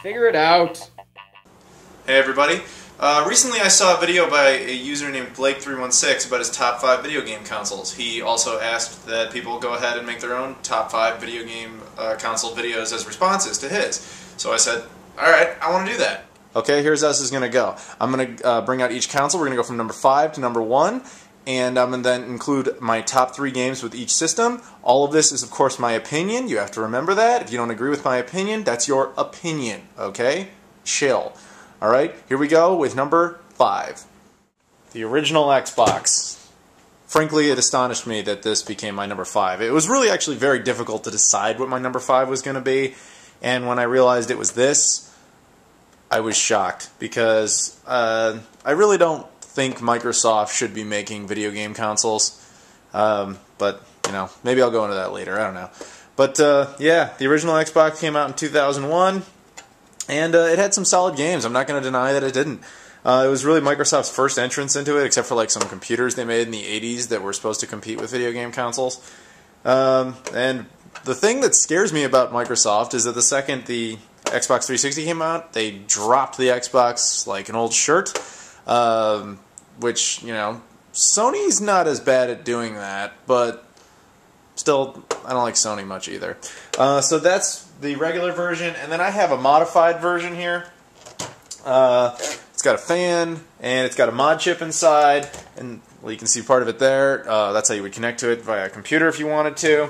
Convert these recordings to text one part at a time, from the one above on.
Figure it out. Hey everybody. Recently I saw a video by a user named Blake316 about his top 5 video game consoles. He also asked that people go ahead and make their own top 5 video game console videos as responses to his. So I said, alright, I want to do that. Okay, here's how this is going to go. I'm going to bring out each console. We're going to go from number 5 to number 1. And I'm going to then include my top 3 games with each system. All of this is, of course, my opinion. You have to remember that. If you don't agree with my opinion, that's your opinion, okay? Chill. Alright, here we go with number 5. The original Xbox. Frankly, it astonished me that this became my number 5. It was really actually very difficult to decide what my number 5 was going to be. And when I realized it was this, I was shocked. Because I really don't think Microsoft should be making video game consoles, but you know, maybe I'll go into that later, I don't know. But yeah, the original Xbox came out in 2001, and it had some solid games. I'm not going to deny that it didn't. It was really Microsoft's first entrance into it, except for like some computers they made in the 80s that were supposed to compete with video game consoles. And the thing that scares me about Microsoft is that the second the Xbox 360 came out, they dropped the Xbox like an old shirt. Which, you know, Sony's not as bad at doing that, but still, I don't like Sony much either. So that's the regular version, and then I have a modified version here. It's got a fan, and it's got a mod chip inside, and well, you can see part of it there. That's how you would connect to it via a computer if you wanted to.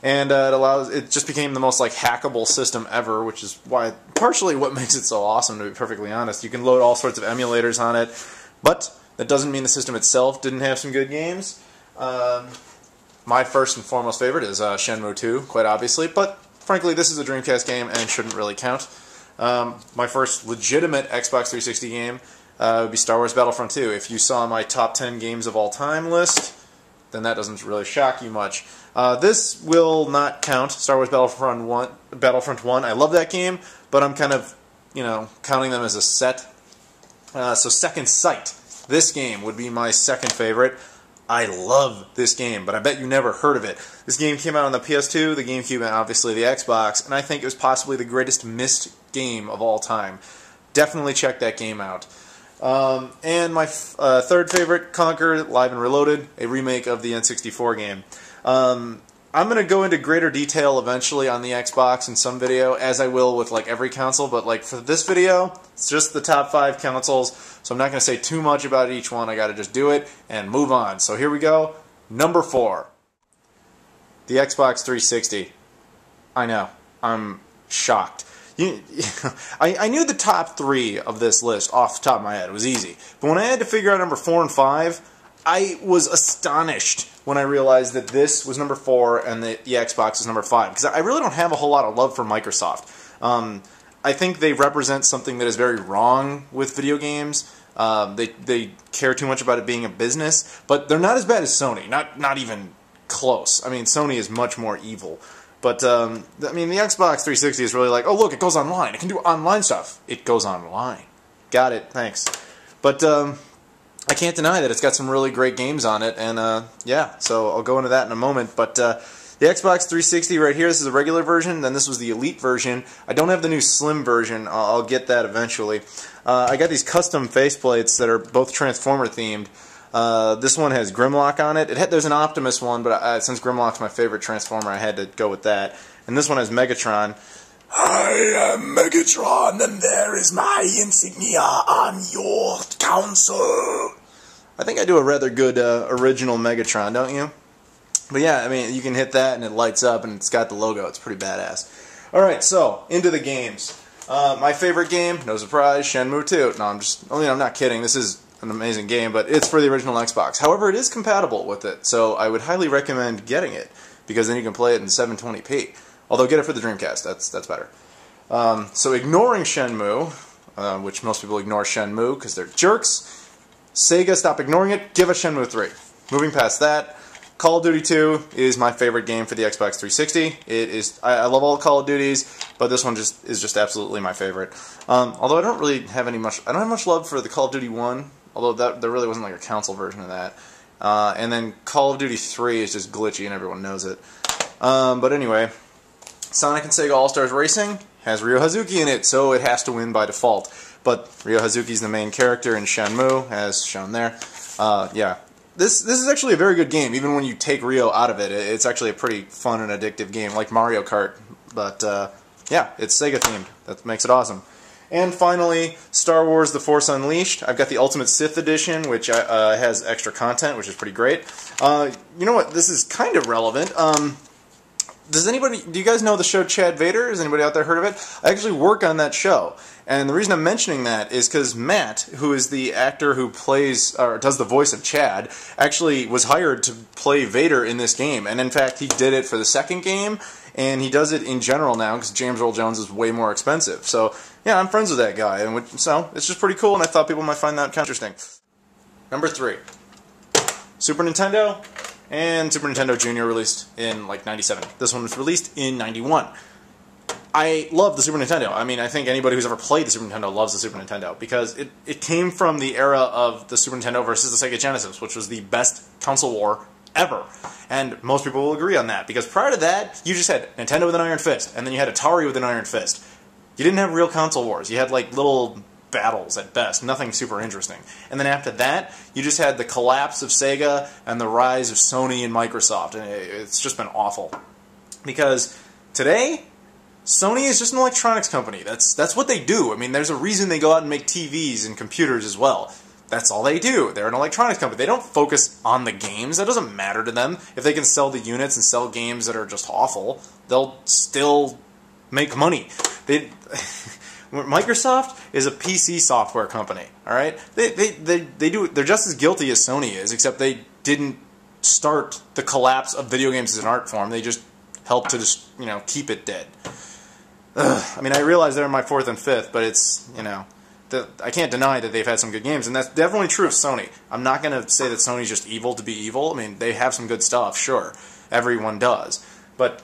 And it just became the most like hackable system ever, which is why partially what makes it so awesome, to be perfectly honest. You can load all sorts of emulators on it, but that doesn't mean the system itself didn't have some good games. My first and foremost favorite is Shenmue 2, quite obviously, but frankly this is a Dreamcast game and shouldn't really count. My first legitimate Xbox 360 game would be Star Wars Battlefront 2. If you saw my top 10 games of all time list, then that doesn't really shock you much. This will not count, Star Wars Battlefront 1. I love that game, but I'm kind of, you know, counting them as a set. So Second Sight. This game would be my second favorite. I love this game, but I bet you never heard of it. This game came out on the PS2, the GameCube, and obviously the Xbox, and I think it was possibly the greatest missed game of all time. Definitely check that game out. And my third favorite, Conquer Live and Reloaded, a remake of the N64 game. I'm going to go into greater detail eventually on the Xbox in some video, as I will with like every console, but like for this video, it's just the top 5 consoles, so I'm not going to say too much about each one. I got to just do it and move on. So here we go. Number 4. The Xbox 360. I know. I'm shocked. I knew the top 3 of this list off the top of my head. It was easy. But when I had to figure out number 4 and 5, I was astonished when I realized that this was number 4 and the Xbox is number 5. Because I really don't have a whole lot of love for Microsoft. I think they represent something that is very wrong with video games. They care too much about it being a business. But they're not as bad as Sony. Not even close. I mean, Sony is much more evil. But, I mean, the Xbox 360 is really like, oh, look, it goes online. It can do online stuff. It goes online. Got it. Thanks. But, I can't deny that it's got some really great games on it, and yeah, so I'll go into that in a moment. But the Xbox 360 right here, this is the regular version, then this was the Elite version. I don't have the new Slim version. I'll get that eventually. I got these custom faceplates that are both Transformer themed. This one has Grimlock on it. There's an Optimus one, but since Grimlock's my favorite Transformer, I had to go with that. And this one has Megatron. I am Megatron, and there is my insignia on your console. I think I do a rather good original Megatron, don't you? But yeah, I mean, you can hit that and it lights up and it's got the logo. It's pretty badass. Alright, so, into the games. My favorite game, no surprise, Shenmue 2. No, I'm not kidding. This is an amazing game, but it's for the original Xbox. However, it is compatible with it, so I would highly recommend getting it, because then you can play it in 720p. Although, get it for the Dreamcast. That's better. So, ignoring Shenmue, which most people ignore Shenmue because they're jerks. Sega, stop ignoring it. Give us Shenmue 3. Moving past that, Call of Duty 2 is my favorite game for the Xbox 360. It is. I love all the Call of Duties, but this one is just absolutely my favorite. Although I don't really have I don't have much love for the Call of Duty 1. Although there really wasn't like a console version of that. And then Call of Duty 3 is just glitchy and everyone knows it. But anyway, Sonic and Sega All-Stars Racing, has Ryo Hazuki in it, so it has to win by default. But Ryo Hazuki's the main character in Shenmue, as shown there. Yeah. This is actually a very good game, even when you take Ryo out of it. It's actually a pretty fun and addictive game, like Mario Kart. But, yeah, it's Sega themed. That makes it awesome. And finally, Star Wars The Force Unleashed. I've got the Ultimate Sith Edition, which has extra content, which is pretty great. You know what? This is kind of relevant. Do you guys know the show Chad Vader? Has anybody out there heard of it? I actually work on that show. And the reason I'm mentioning that is because Matt, who is the actor who plays, or does the voice of Chad, actually was hired to play Vader in this game. And in fact, he did it for the second game, and he does it in general now because James Earl Jones is way more expensive. So, yeah, I'm friends with that guy. And so, it's just pretty cool, and I thought people might find that kind of interesting. Number 3. Super Nintendo. And Super Nintendo Junior released in, like, 97. This one was released in 91. I love the Super Nintendo. I mean, I think anybody who's ever played the Super Nintendo loves the Super Nintendo, because it came from the era of the Super Nintendo versus the Sega Genesis, which was the best console war ever. And most people will agree on that, because prior to that, you just had Nintendo with an iron fist, and then you had Atari with an iron fist. You didn't have real console wars. You had, like, little battles at best, nothing super interesting. And then after that, you just had the collapse of Sega and the rise of Sony and Microsoft, and it's just been awful. Because today, Sony is just an electronics company. That's what they do. I mean, there's a reason they go out and make TVs and computers as well. That's all they do. They're an electronics company. They don't focus on the games. That doesn't matter to them. If they can sell the units and sell games that are just awful, they'll still make money. Microsoft is a PC software company, all right? They're just as guilty as Sony is, except they didn't start the collapse of video games as an art form. They just helped to just, you know, keep it dead. I mean, I realize they're in my 4th and 5th, but it's, you know, I can't deny that they've had some good games, and that's definitely true of Sony. I'm not going to say that Sony's just evil to be evil. I mean, they have some good stuff, sure. Everyone does. But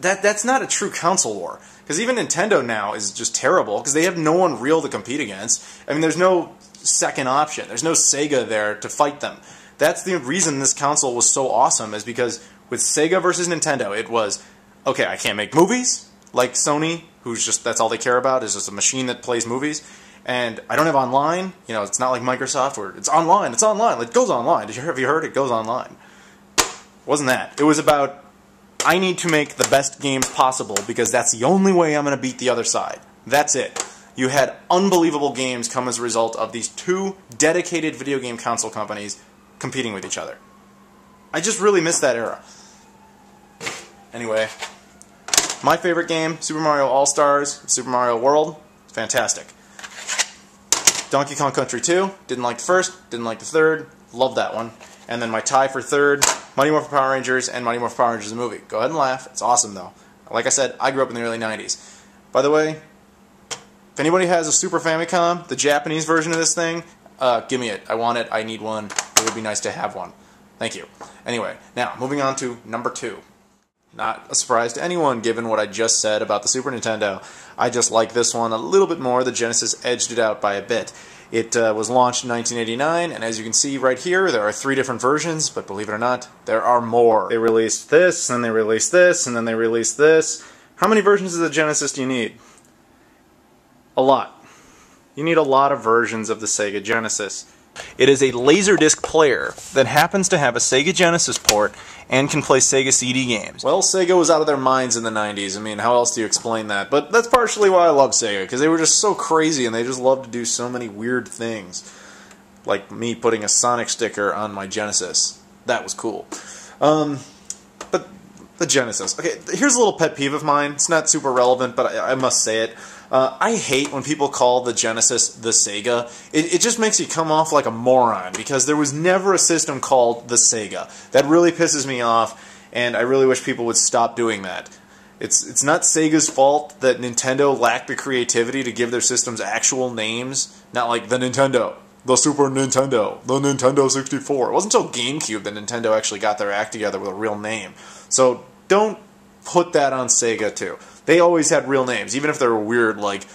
that's not a true console war. Because even Nintendo now is just terrible, because they have no one real to compete against. I mean, there's no second option. There's no Sega there to fight them. That's the reason this console was so awesome, is because with Sega versus Nintendo, it was, okay, I can't make movies, like Sony, who's just, that's all they care about, is just a machine that plays movies. And I don't have online. You know, it's not like Microsoft where it's online, it goes online. Have you heard? It goes online. It wasn't that. It was about, I need to make the best games possible because that's the only way I'm going to beat the other side. That's it. You had unbelievable games come as a result of these two dedicated video game console companies competing with each other. I just really miss that era. Anyway, my favorite game, Super Mario All-Stars, Super Mario World, fantastic. Donkey Kong Country 2, didn't like the first, didn't like the third, loved that one. And then my tie for third, Mighty Morphin Power Rangers and Mighty Morphin Power Rangers the movie. Go ahead and laugh, it's awesome though. Like I said, I grew up in the early 90s. By the way, if anybody has a Super Famicom, the Japanese version of this thing, give me it. I want it, I need one, it would be nice to have one. Thank you. Anyway, now, moving on to number 2. Not a surprise to anyone, given what I just said about the Super Nintendo. I just like this one a little bit more. The Genesis edged it out by a bit. It was launched in 1989, and as you can see right here, there are 3 different versions, but believe it or not, there are more. They released this, and they released this, and then they released this. How many versions of the Genesis do you need? A lot. You need a lot of versions of the Sega Genesis. It is a Laserdisc player that happens to have a Sega Genesis port and can play Sega CD games. Well, Sega was out of their minds in the 90s. I mean, how else do you explain that? But that's partially why I love Sega, because they were just so crazy and they just loved to do so many weird things. Like me putting a Sonic sticker on my Genesis. That was cool. But the Genesis. Okay, here's a little pet peeve of mine. It's not super relevant, but I must say it. I hate when people call the Genesis the Sega. It just makes you come off like a moron, because there was never a system called the Sega. That really pisses me off, and I really wish people would stop doing that. It's not Sega's fault that Nintendo lacked the creativity to give their systems actual names. Not like the Nintendo, the Super Nintendo, the Nintendo 64. It wasn't until GameCube that Nintendo actually got their act together with a real name. So don't put that on Sega too. They always had real names, even if they were weird, like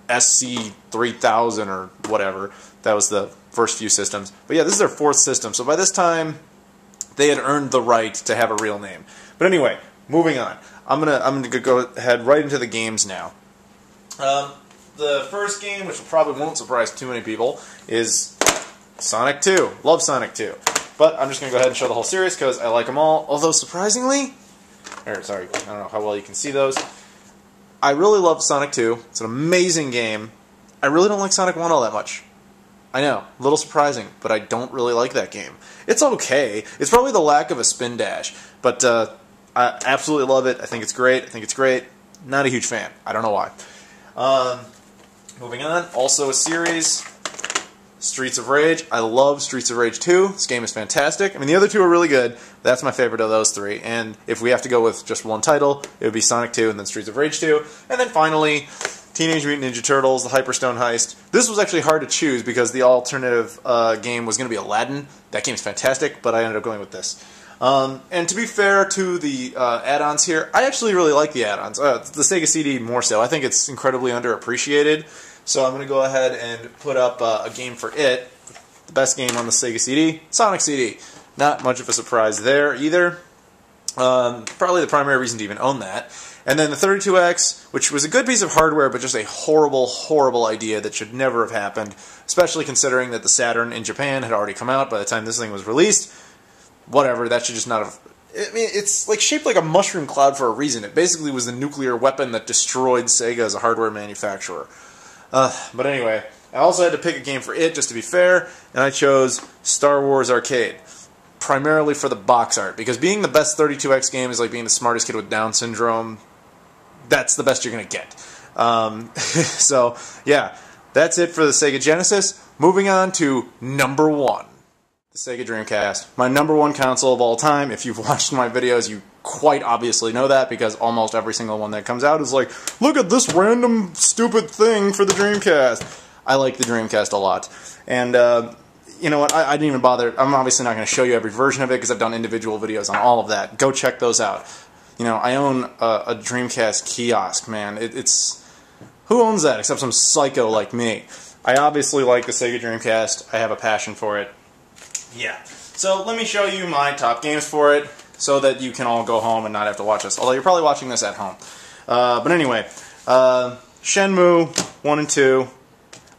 SC3000 or whatever. That was the first few systems. But yeah, this is their 4th system, so by this time, they had earned the right to have a real name. But anyway, moving on. I'm gonna go ahead right into the games now. The first game, which probably won't surprise too many people, is Sonic 2. Love Sonic 2. But I'm just going to go ahead and show the whole series because I like them all. Although, surprisingly, sorry, I don't know how well you can see those. I really love Sonic 2. It's an amazing game. I really don't like Sonic 1 all that much. I know, a little surprising, but I don't really like that game. It's okay. It's probably the lack of a spin dash, but I absolutely love it. I think it's great. Not a huge fan. I don't know why. Moving on, also a series, Streets of Rage. I love Streets of Rage 2. This game is fantastic. I mean, the other two are really good. That's my favorite of those three. And if we have to go with just one title, it would be Sonic 2 and then Streets of Rage 2. And then finally, Teenage Mutant Ninja Turtles, the Hyperstone Heist. This was actually hard to choose because the alternative game was going to be Aladdin. That game's fantastic, but I ended up going with this. And to be fair to the add-ons here, I actually really like the add-ons. The Sega CD more so. I think it's incredibly underappreciated. So I'm going to go ahead and put up a game for it. The best game on the Sega CD, Sonic CD. Not much of a surprise there either. Probably the primary reason to even own that. And then the 32X, which was a good piece of hardware, but just a horrible, horrible idea that should never have happened, especially considering that the Saturn in Japan had already come out by the time this thing was released. Whatever, that should just not have... I mean, it's like shaped like a mushroom cloud for a reason. It basically was the nuclear weapon that destroyed Sega as a hardware manufacturer. But anyway, I also had to pick a game for it, just to be fair, and I chose Star Wars Arcade. Primarily for the box art, because being the best 32X game is like being the smartest kid with Down syndrome. That's the best you're going to get. So, yeah, that's it for the Sega Genesis. Moving on to number 1. The Sega Dreamcast. My number 1 console of all time. If you've watched my videos, you quite obviously know that, because almost every single one that comes out is like, look at this random stupid thing for the Dreamcast. I like the Dreamcast a lot. And, you know what, I didn't even bother. I'm obviously not going to show you every version of it, because I've done individual videos on all of that. Go check those out. You know, I own a Dreamcast kiosk, man. It's... Who owns that except some psycho like me? I obviously like the Sega Dreamcast. I have a passion for it. Yeah. So let me show you my top games for it, so that you can all go home and not have to watch this. Although you're probably watching this at home. But anyway, Shenmue 1 and 2.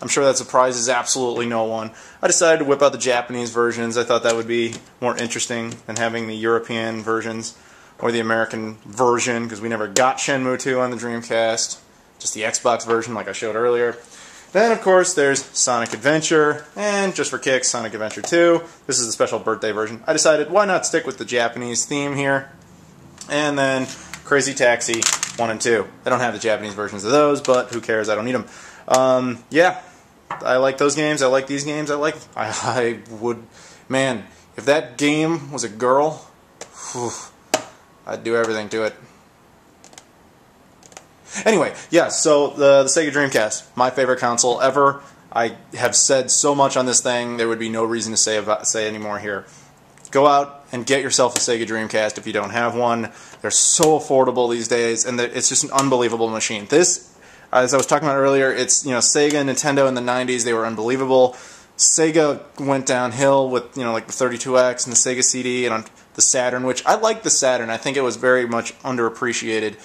I'm sure that surprises absolutely no one. I decided to whip out the Japanese versions. I thought that would be more interesting than having the European versions or the American version, because we never got Shenmue 2 on the Dreamcast. Just the Xbox version like I showed earlier. Then, of course, there's Sonic Adventure, and just for kicks, Sonic Adventure 2. This is the special birthday version. I decided, why not stick with the Japanese theme here? And then Crazy Taxi 1 and 2. I don't have the Japanese versions of those, but who cares? I don't need them. Yeah, I like those games. I like these games. I would... Man, if that game was a girl, whew, I'd do everything to it. Anyway, yeah, so the Sega Dreamcast, my favorite console ever. I have said so much on this thing, there would be no reason to say any more here. Go out and get yourself a Sega Dreamcast if you don't have one. They're so affordable these days, and it's just an unbelievable machine. This, as I was talking about earlier, it's, you know, Sega and Nintendo in the 90s, they were unbelievable. Sega went downhill with, you know, like the 32X and the Sega CD and the Saturn, which I like the Saturn. I think it was very much underappreciated.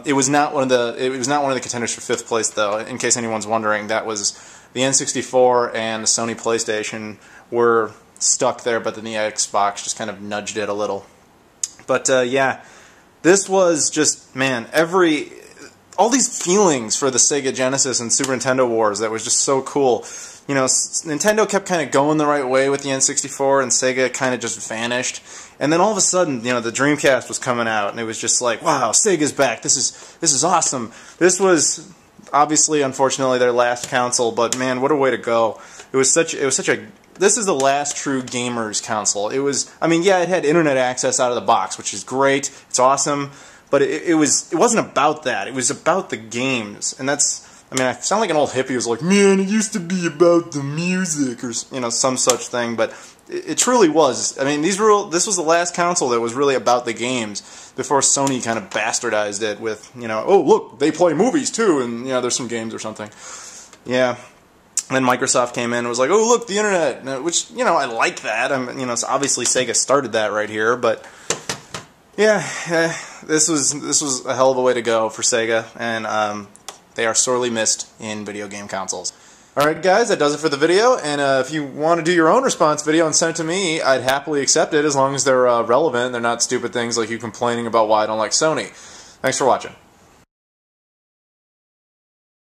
It was not one of the contenders for 5th place, though. In case anyone's wondering, that was the N64 and the Sony PlayStation were stuck there, but then the Xbox just kind of nudged it a little. But yeah, this was just, man, all these feelings for the Sega Genesis and Super Nintendo wars that was just so cool. You know, Nintendo kept kind of going the right way with the N64, and Sega kind of just vanished. And then all of a sudden, you know, the Dreamcast was coming out, and it was just like, wow, Sega's back. This is awesome. This was obviously, unfortunately, their last console, but man, what a way to go! This is the last true gamers console. It was, I mean, yeah, it had internet access out of the box, which is great. It's awesome, but it wasn't about that. It was about the games, and that's. I mean, I sound like an old hippie who's like, man, it used to be about the music, or, you know, some such thing, but it truly was. I mean, this was the last console that was really about the games before Sony kind of bastardized it with, you know, oh, look, they play movies too, and, you know, there's some games or something. Yeah. And then Microsoft came in and was like, oh, look, the internet, which, you know, I like that. You know, obviously Sega started that right here, but yeah, this was a hell of a way to go for Sega, and They are sorely missed in video game consoles. Alright guys, that does it for the video, and if you want to do your own response video and send it to me, I'd happily accept it as long as they're relevant and they're not stupid things like you complaining about why I don't like Sony. Thanks for watching.